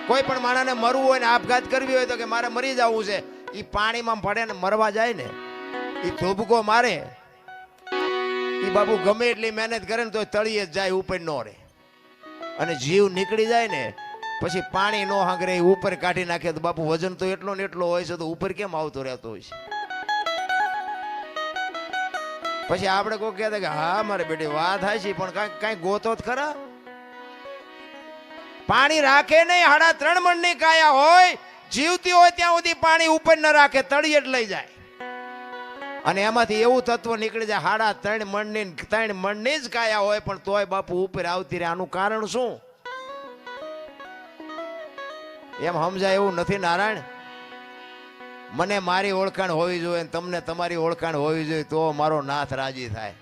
કોઈ પણ માણસને મરવું હોય ને આપઘાત કરવી હોય તો કે મારે મરી જવું છે, એ પાણીમાં પડે ને મરવા જાય ને, એ ધોબકો મારે, એ બાપુ ગમે એટલી મહેનત કરે ને તો તળિયે જ જાય, ઉપર ન રહે. અને જીવ નીકળી જાય ને પછી પાણી નો હાંગરે ઉપર કાઢી નાખે તો બાપુ વજન તો એટલો ને એટલો હોય છે, તો ઉપર કેમ આવતો રહેતો હોય છે? પછી આપણે કોઈ કહેતા કે હા મારે બેટી વાત થાય છે, પણ કઈ ગોતો જ ખરા. પાણી રાખે નહીં, 3.5 મણની કાયા હોય, જીવતી હોય ત્યાં સુધી પાણી ઉપર ન રાખે, તળિયે જ લઈ જાય. અને એમાંથી એવું તત્વ નીકળી જાય 3.5 મણની જ કાયા હોય, પણ તોય બાપુ ઉપર આવતી રહે. આનું કારણ શું? એમ સમજાય એવું નથી નારાયણ. મને મારી ઓળખાણ હોવી જોઈએ, તમને તમારી ઓળખાણ હોવી જોઈએ, તો મારો નાથ રાજી થાય.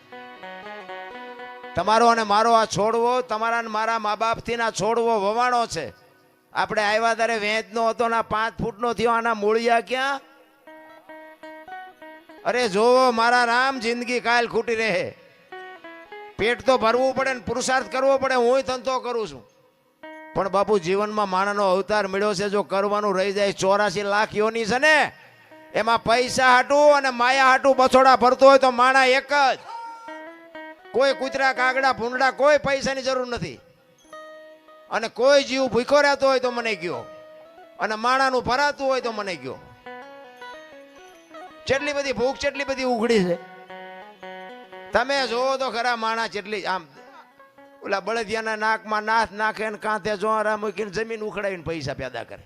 તમારો અને મારો આ છોડવો, તમારા અને મારા મા બાપથી ના છોડવો વવાણો છે. આપણે આવ્યા ત્યારે વેચનો હતો ને 5 ફૂટનો થયો, આના મૂળિયા ક્યાં? અરે જોવો મારા રામ, જિંદગી કાલ ખૂટી રહે. પેટ તો ભરવું પડે ને પુરુષાર્થ કરવો પડે. હું ધંધો કરું છું, પણ બાપુ જીવનમાં માણસનો અવતાર મળ્યો છે, જો કરવાનું રહી જાય 84 લાખ યોની છે ને, એમાં પૈસા હાટું અને માયા હાટું બછોડા ભરતો હોય તો માણા એક જ. કોઈ કૂતરા કાગડા ભૂંડા કોઈ પૈસાની જરૂર નથી. અને કોઈ જીવ ભૂખ્યો રહેતો હોય તો મને કયો, અને માણાનું ભરાતું હોય તો મને કયો. કેટલી બધી ભૂખ, કેટલી બધી ઉઘડી છે. તમે જોવો તો ખરા માણા કેટલી આમ ઓલા બળદિયાના નાકમાં નાથ નાખે ને કાંતે જોરા મૂકીને જમીન ઉખડાવીને પૈસા પેદા કરે.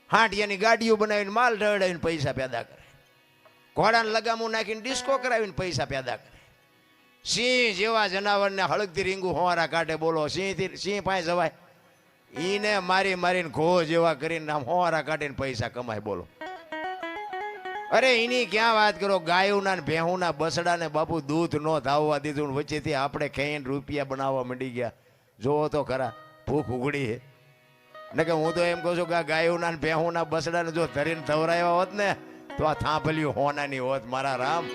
હાંડિયાની ગાડીઓ બનાવીને માલ ઢળાવીને પૈસા પેદા કરે. ઘોડાને લગામું નાખીને ડિસ્કો કરાવીને પૈસા પેદા કરે. સિંહ જેવા જનાવરને હળગતી રીંગું હોવારા કાઢે. બોલો સિંહ પાસે જવાય? ઈને મારી મારીને ઘો જેવા કરીને આમ હોવારા કાઢીને પૈસા કમાય. બોલો અરે એની ક્યાં વાત કરો. ગાયોના ને ભેહુના બસડા ને બાપુ દૂધ નો ધાવવા દીધું, વચ્ચેથી આપણે ખાઈને રૂપિયા બનાવવા માંડી ગયા. જોવો તો ખરા, ભૂખ ઉઘડી છે ને. કે હું તો એમ કહું છું કે આ ગાયોના ને ભેહુના બસડા ને જો ધરીને ધવરાયા હોત ને તો આ થાંભલ્યું હોનાની હોત મારા રામ.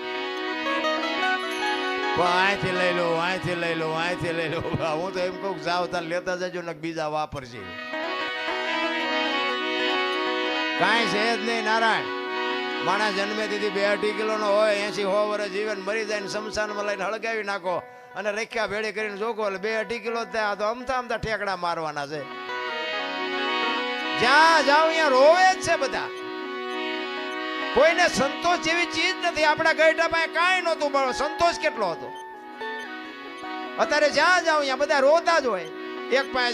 અહીંથી લઈ લો, અહીંથી લઈ લો, અહીંથી લઈ લો. હું તો એમ કહું જાવ તાર લેતા જજો ને બીજા વાપરશે. કાંઈ છે જ નહીં નારાયણ. માણસ જન્મે દીધી 2-2.5 કિલોનો હોય, 80-100 વર્ષ જીવન મરી જાય ને શમશાનમાં લઈને હળગાવી નાખો અને રેખ્યા ભેળી કરીને જોકો એટલે 2-2.5 કિલો થયા તો અમથા ઠેકડા મારવાના છે. જ્યાં જાવ ત્યાં રોવે જ છે બધા. કોઈને સંતોષ જેવી ચીજ નથી. આપણા ગઈઢા પાસે કાંઈ નહોતું, પણ સંતોષ કેટલો હતો. અત્યારે જ્યાં જાવ ત્યાં બધા રોતા જ હોય. એક પાસે